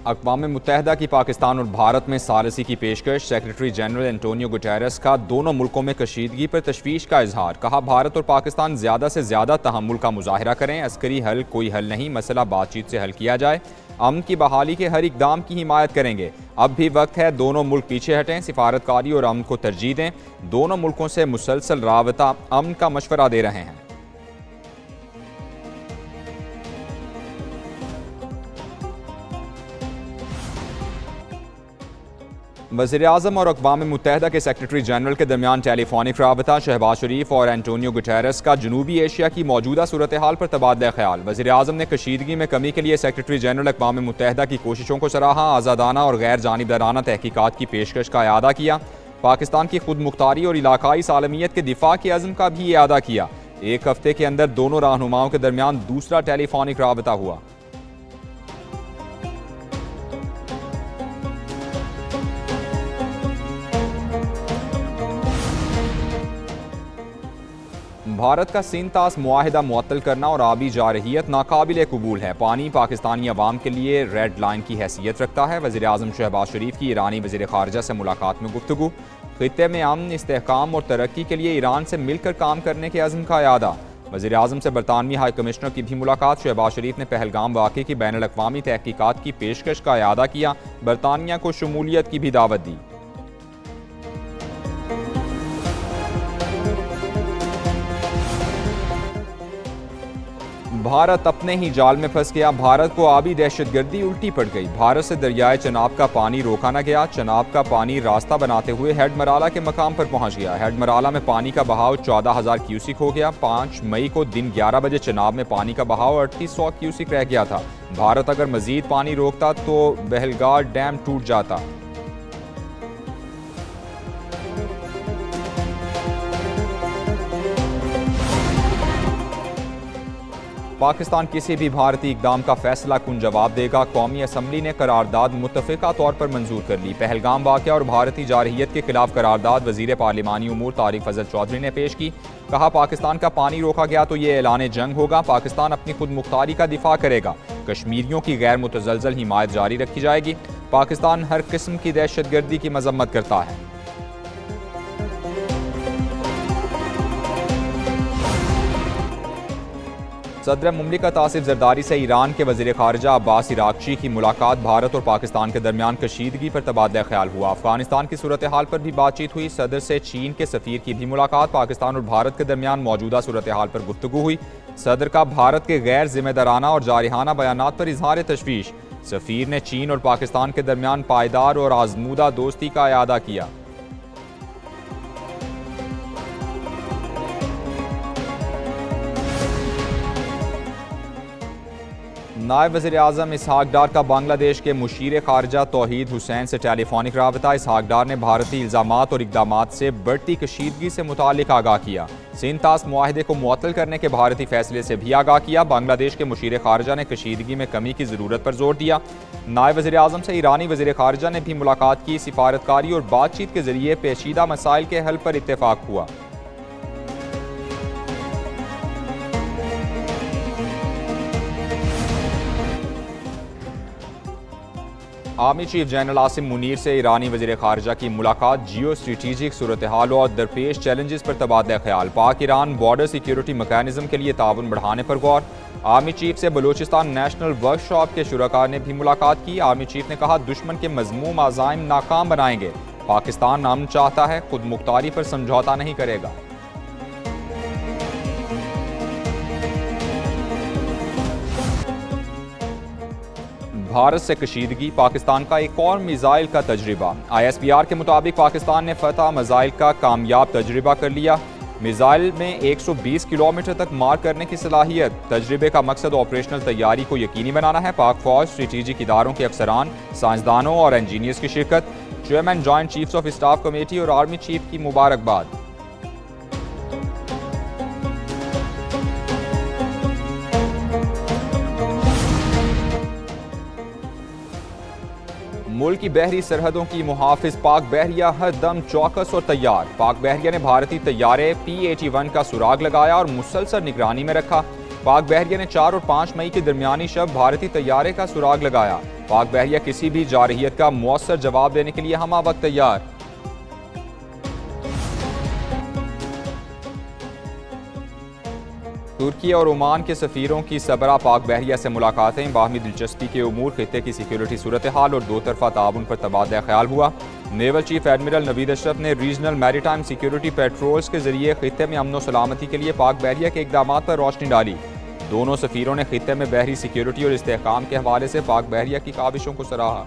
अक़वाम मुत्तहिदा की पाकिस्तान और भारत में सालसी की पेशकश। सेक्रेटरी जनरल एंटोनियो गुटेरेस का दोनों मुल्कों में कशीदगी पर तशवीश का इजहार। कहा, भारत और पाकिस्तान ज़्यादा से ज़्यादा तहम्मुल का मुजाहरा करें। अस्करी हल कोई हल नहीं, मसला बातचीत से हल किया जाए। अमन की बहाली के हर इकदाम की हिमायत करेंगे। अब भी वक्त है, दोनों मुल्क पीछे हटें, सिफारतकारी और अमन को तरजीह दें। दोनों मुल्कों से मुसलसल राबता अमन का मशवरा दे रहे हैं। वज़ीर-ए-आज़म और अक़वाम मुत्तहिदा के सेक्रेटरी जनरल के दरमियान टेलीफोनिक राबता। शहबाज शरीफ और एंटोनियो गुटेरेस का जनूबी एशिया की मौजूदा सूरत हाल पर तबादला ख्याल। वज़ीर-ए-आज़म ने कशीदगी में कमी के लिए सेक्रेटरी जनरल अक़वाम मुत्तहिदा की कोशिशों को सराहा। आज़ादाना और गैर जानिबदाराना तहकीकात की पेशकश का इआदा किया। पाकिस्तान की खुद मुख्तारी और इलाकाई सालमियत के दिफा के अज़्म का भी इआदा किया। एक हफ्ते के अंदर दोनों रहनुमाओं के दरमियान दूसरा टेलीफोनिक राबता हुआ। भारत का सिंतास मुआहिदा मुअत्तल करना और आबी जारहियत नाकाबिल कबूल है। पानी पाकिस्तानी अवाम के लिए रेड लाइन की हैसियत रखता है। वज़ीर-ए-आज़म शहबाज शरीफ की ईरानी वज़ीर ख़ारिजा से मुलाकात में गुफ्तगू। खित्ते में अमन, इस्तेहकाम और तरक्की के लिए ईरान से मिलकर काम करने के अज़्म का इआदा। वज़ीर-ए-आज़म से बरतानवी हाई कमिश्नर की भी मुलाकात। शहबाज शरीफ ने पहलगाम वाक़े की बैनुल-अक़वामी तहकीकात की पेशकश का इआदा किया। बरतानिया को शमूलियत की भी दावत दी। भारत अपने ही जाल में फंस गया। भारत को आबी दहशतगर्दी उल्टी पड़ गई। भारत से दरियाए चनाब का पानी रोका न गया। चनाब का पानी रास्ता बनाते हुए हेड मराला के मकाम पर पहुंच गया। हेड मराला में पानी का बहाव 14,000 क्यूसिक हो गया। 5 मई को दिन 11 बजे चनाब में पानी का बहाव 3800 क्यूसिक रह गया था। भारत अगर मजीद पानी रोकता तो बहलगार डैम टूट जाता। पाकिस्तान किसी भी भारतीय इकदाम का फैसला कुन जवाब देगा। कौमी असम्बली ने करारदाद मुत्तफ़िका तौर पर मंजूर कर ली। पहलगाम वाक़या और भारतीय जारहियत के खिलाफ करारदाद वज़ीर पार्लिमानी उमूर तारिक फजल चौधरी ने पेश की। कहा, पाकिस्तान का पानी रोका गया तो ये ऐलान जंग होगा। पाकिस्तान अपनी खुद मुख्तारी का दिफा करेगा। कश्मीरियों की गैर मुतज़लज़ल हिमायत जारी रखी जाएगी। पाकिस्तान हर किस्म की दहशतगर्दी की मजम्मत करता है। सदर मुमलिकत आसिफ जरदारी से ईरान के वज़ीर ख़ारिजा अब्बास इराक़ची की मुलाकात। भारत और पाकिस्तान के दरमियान कशीदगी पर तबादला ख्याल हुआ। अफगानिस्तान की सूरत हाल पर भी बातचीत हुई। सदर से चीन के सफ़ीर की भी मुलाकात। पाकिस्तान और भारत के दरमियान मौजूदा सूरत हाल पर गुफ्तगू हुई। सदर का भारत के गैर जिम्मेदाराना और जारिहाना बयानात पर इजहार तशवीश। सफ़ीर ने चीन और पाकिस्तान के दरमियान पायदार और आजमूदा दोस्ती का इआदा किया। नायब वज़ीर-ए-आज़म इसहाक डार का बांग्लादेश के मुशीर ख़ारिजा तौहीद हुसैन से टेलीफोनिक राबता। इसहाक डार ने भारतीय इल्ज़ामात और इक़दामात से बढ़ती कशीदगी से मुताल्लिक़ आगाह किया। सिंतास मुआहिदे को मुअत्तल करने के भारतीय फैसले से भी आगाह किया। बांग्लादेश के मुशीर ख़ारिजा ने कशीदगी में कमी की ज़रूरत पर जोर दिया। नायब वज़ीर-ए-आज़म से ईरानी वज़ीर ख़ारिजा ने भी मुलाकात की। सिफारतकारी और बातचीत के ज़रिए पेचीदा मसाइल के हल पर इत्तेफाक हुआ। Army chief general Asim Munir से ईरानी वज़ीर ख़ारिजा की मुलाकात। जियो स्ट्रेटेजिक सूरत हाल और दरपेश चैलेंजेस पर तबादला ख्याल। पाक ईरान बॉर्डर सिक्योरिटी मैकेनिज्म के लिए ताउन बढ़ाने पर गौर। आर्मी चीफ से बलूचिस्तान नेशनल वर्कशॉप के शुरका ने भी मुलाकात की। आर्मी चीफ ने कहा, दुश्मन के मज़मूम आज़ाइम नाकाम बनाएंगे। पाकिस्तान अमन चाहता है, खुद मुख्तारी पर समझौता नहीं करेगा। भारत से कशीदगी। पाकिस्तान का एक और मिसाइल का तजर्बा। ISPR के मुताबिक पाकिस्तान ने फतह मिसाइल का कामयाब तजर्बा कर लिया। मिसाइल में 120 किलोमीटर तक मार करने की सलाहियत। तजर्बे का मकसद ऑपरेशनल तैयारी को यकीनी बनाना है। पाक फौज, स्ट्रेटेजिक इदारों के अफसरान, साइंसदानों और इंजीनियर्स की शिरकत। Chairman joint chiefs of staff committee और आर्मी चीफ की मुबारकबाद। मुल्क की बहरी सरहदों की मुहाफिज पाक बहरिया हर दम चौकस और तैयार। पाक बहरिया ने भारतीय तैयारे P-81 का सुराग लगाया और मुसलसल निगरानी में रखा। पाक बहरिया ने 4 और 5 मई के दरमियानी शब भारतीय तैयारे का सुराग लगाया। पाक बहरिया किसी भी जारहियत का मुअस्सर जवाब देने के लिए हमा वक्त तैयार। तुर्की और ओमान के सफीरों की सबरा पाक बहरिया से मुलाकातें, बाहमी दिलचस्पी के उमूर, खित्ते की सिक्योरिटी सूरत हाल और दो तरफा ताउन पर तबादला ख्याल हुआ। Naval chief admiral Naveed Ashraf ने रीजनल मैरीटाइम सिक्योरिटी पेट्रोल्स के जरिए खित्ते में अमन सलामती के लिए पाक बहरिया के इकदाम पर रोशनी डाली। दोनों सफीरों ने खित्ते में बहरी सिक्योरिटी और इस्तेहकाम के हवाले से पाक बहरिया की काविशों को सराहा।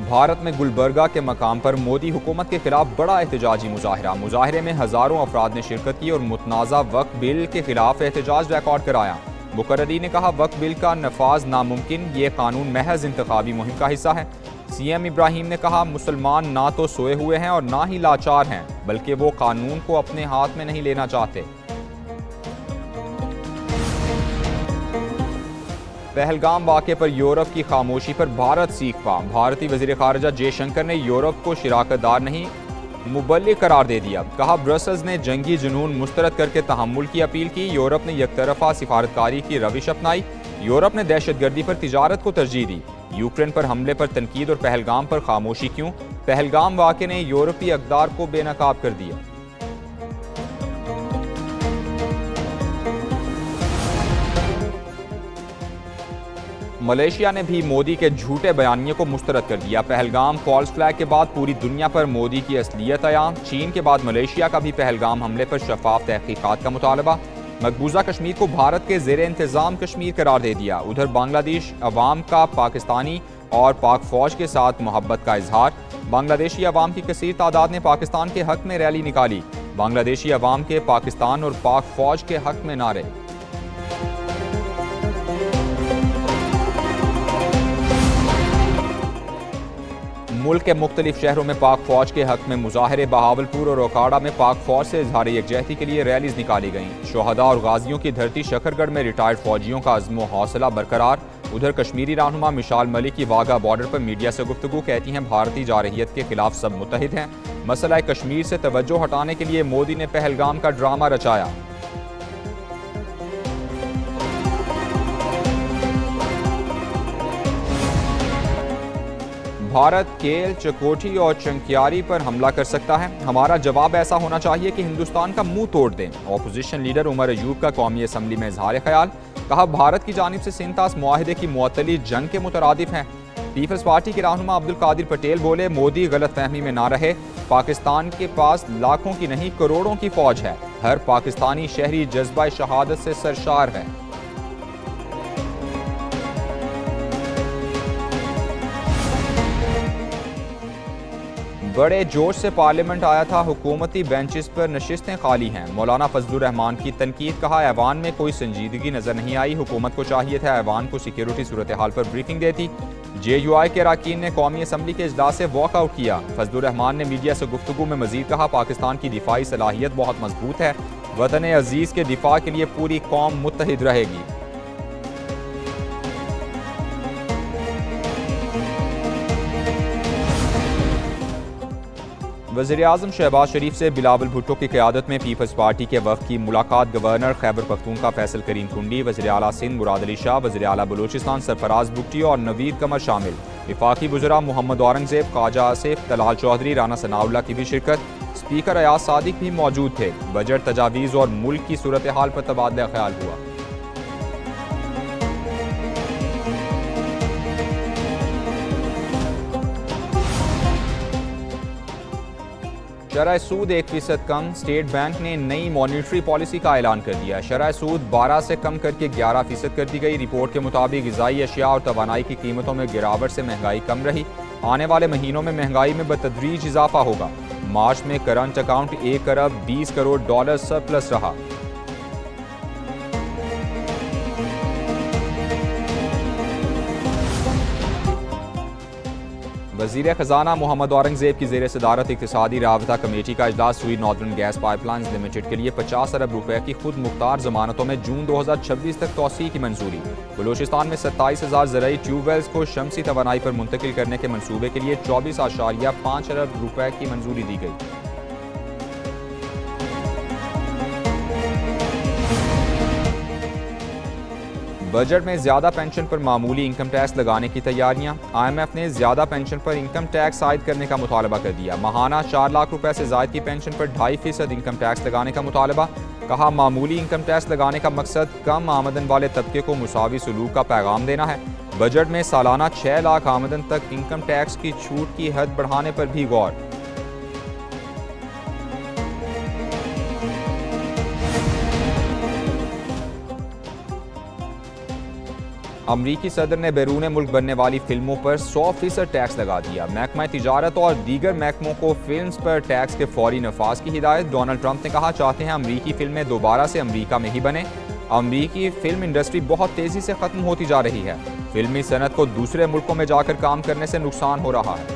भारत में गुलबर्गा के मकाम पर मोदी हुकूमत के खिलाफ बड़ा एहतजाजी मुजाहरे में हजारों अफराद ने शिरकत की और मुतनाज़ा वक्फ बिल के खिलाफ एहतजाज रिकॉर्ड कराया। मुकर्ररीन ने कहा, वक्फ बिल का नफाज नामुमकिन, ये कानून महज इंतखाबी मुहिम का हिस्सा है। सीएम इब्राहिम ने कहा, मुसलमान ना तो सोए हुए हैं और ना ही लाचार हैं, बल्कि वो कानून को अपने हाथ में नहीं लेना चाहते। पहलगाम वाक़े पर यूरोप की खामोशी पर भारत सीख पा। भारतीय वज़ीर ख़ारिजा जयशंकर ने यूरोप को शिराकतदार नहीं मुबल्लिग करार दे दिया। कहा, ब्रसल्स ने जंगी जुनून मुस्तरद करके तहम्मुल की अपील की। यूरोप ने यकतरफा सिफारतकारी की रविश अपनाई। यूरोप ने दहशतगर्दी पर तिजारत को तरजीह दी। यूक्रेन पर हमले पर तनकीद और पहलगाम पर खामोशी क्यों? पहलगाम वाक़े ने यूरोपीय अक़दार को बेनकाब कर दिया। मलेशिया ने भी मोदी के झूठे बयानिए को मुस्तरद कर दिया। पहलगाम फॉल्स फ्लैग के बाद पूरी दुनिया पर मोदी की असलियत आया। चीन के बाद मलेशिया का भी पहलगाम हमले पर शफाफ तहकीकात का मुतालबा। मकबूजा कश्मीर को भारत के ज़ेरे इंतज़ाम कश्मीर करार दे दिया। उधर बांग्लादेश अवाम का पाकिस्तानी और पाक फौज के साथ मोहब्बत का इजहार। बांग्लादेशी अवाम की कसीर तादाद ने पाकिस्तान के हक में रैली निकाली। बांग्लादेशी अवाम के पाकिस्तान और पाक फौज के हक में नारे। मुल्क के मुख्तलिफ शहरों में पाक फौज के हक में मुजाहरे। बहावलपुर और ओकाड़ा में पाक फौज से इजहार यकजहती के लिए रैलीज निकाली गईं। शोहदा और गाजियों की धरती शकरगढ़ में रिटायर्ड फौजियों का अज़्म हौसला बरकरार। उधर कश्मीरी रहनुमा मिशाल मलिक की वाघा बॉर्डर पर मीडिया से गुफ्तगू, कहती हैं भारतीय जारहियत के खिलाफ सब मुत्तहिद हैं। मसला कश्मीर से तवज्जो हटाने के लिए मोदी ने पहलगाम का ड्रामा रचाया। भारत केल, चकोटी और चंकियारी पर हमला कर सकता है। हमारा जवाब ऐसा होना चाहिए कि हिंदुस्तान का मुंह तोड़ दें। ऑपोजिशन लीडर उमर अयूब का कौमी असम्बली में इजहार ख्याल। कहा, भारत की जानिब से सिंतास मुआहिदे की मुअत्तली जंग के मुतरादिफ हैं। पीपल्स पार्टी के रहनुमा अब्दुल कादिर पटेल बोले, मोदी गलत फहमी में ना रहे। पाकिस्तान के पास लाखों की नहीं करोड़ों की फौज है। हर पाकिस्तानी शहरी जज्बा शहादत से सरशार है। बड़े जोश से पार्लियामेंट आया था, हुकूमती बेंचेस पर नशिस्तें खाली हैं। मौलाना फजलुर रहमान की तनकीद। कहा, ऐवान में कोई संजीदगी नजर नहीं आई। हुकूमत को चाहिए था ऐवान को सिक्योरिटी सूरत हाल पर ब्रीफिंग देती। JUI के अरकान ने कौमी असम्बली के इजलास से वॉकआउट किया। फजलुर रहमान ने मीडिया से गुफ्तगू में मजीद कहा, पाकिस्तान की दिफाई सलाहियत बहुत मजबूत है। वतन अजीज के दिफा के लिए पूरी कौम मुत्तहिद रहेगी। वज़ीर-ए-आज़म शहबाज शरीफ से बिलावल भुट्टो की क़यादत में पीपल्स पार्टी के वफ़द की मुलाकात। गवर्नर खैबर पख्तूनख्वा फैसल करीम कुंडी, वज़ीर आला सिंध मुराद अली शाह, वज़ीर आला बलूचिस्तान सरफराज बुगटी और नवीद कमर शामिल। वफाकी वज़रा मोहम्मद औरंगज़ेब, ख्वाजा आसिफ, तलाल चौधरी, राना सनाउल्लाह की भी शिरकत। स्पीकर अयाज सादिक भी मौजूद थे। बजट तजावीज़ और मुल्क की सूरत हाल पर तबादला ख्याल हुआ। शरह सूद 1% कम। स्टेट बैंक ने नई मॉनिटरी पॉलिसी का ऐलान कर दिया। शरह सूद 12 से कम करके 11% कर दी गई। रिपोर्ट के मुताबिक ग़िज़ाई अशिया और तवानाई की कीमतों में गिरावट से महंगाई कम रही। आने वाले महीनों में महंगाई में बतदरीज इजाफा होगा। मार्च में करंट अकाउंट 1 अरब 20 करोड़ डॉलर सरप्लस रहा। वज़ीर ख़जाना मोहम्मद औरंगज़ेब की ज़ेर सदारत इक़्तिसादी राबता कमेटी का इजलास हुई। नॉर्दर्न गैस पाइपलाइंस लिमिटेड के लिए 50 अरब रुपए की खुद मुख्तार ज़मानतों में जून 2026 तक तोसी की मंजूरी। बलूचिस्तान में 27,000 ज़रई ट्यूबवेल्स को शमसी तवानाई पर मुंतकिल करने के मनसूबे के लिए 24.5 अरब रुपए की मंजूरी दी गई। बजट में ज्यादा पेंशन पर मामूली इनकम टैक्स लगाने की तैयारियां। IMF ने ज्यादा पेंशन पर इनकम टैक्स आयद करने का मुतालबा कर दिया। माहाना 4 लाख रुपए से जायद की पेंशन पर 2.5% इनकम टैक्स लगाने का मुतालबा। कहा, मामूली इनकम टैक्स लगाने का मकसद कम आमदन वाले तबके को मुसावी सलूक का पैगाम देना है। बजट में सालाना 6 लाख आमदन तक इनकम टैक्स की छूट की हद बढ़ाने पर भी गौर। अमरीकी सदर ने बैरून मुल्क बनने वाली फिल्मों पर 100% टैक्स लगा दिया। महकमा तिजारत और दीगर महकमों को फिल्म्स पर टैक्स के फौरी नफाज की हिदायत। डोनाल्ड ट्रंप ने कहा, चाहते हैं अमरीकी फिल्में दोबारा से अमरीका में ही बने। अमरीकी फिल्म इंडस्ट्री बहुत तेजी से खत्म होती जा रही है। फिल्मी सनत को दूसरे मुल्कों में जाकर काम करने से नुकसान हो रहा है।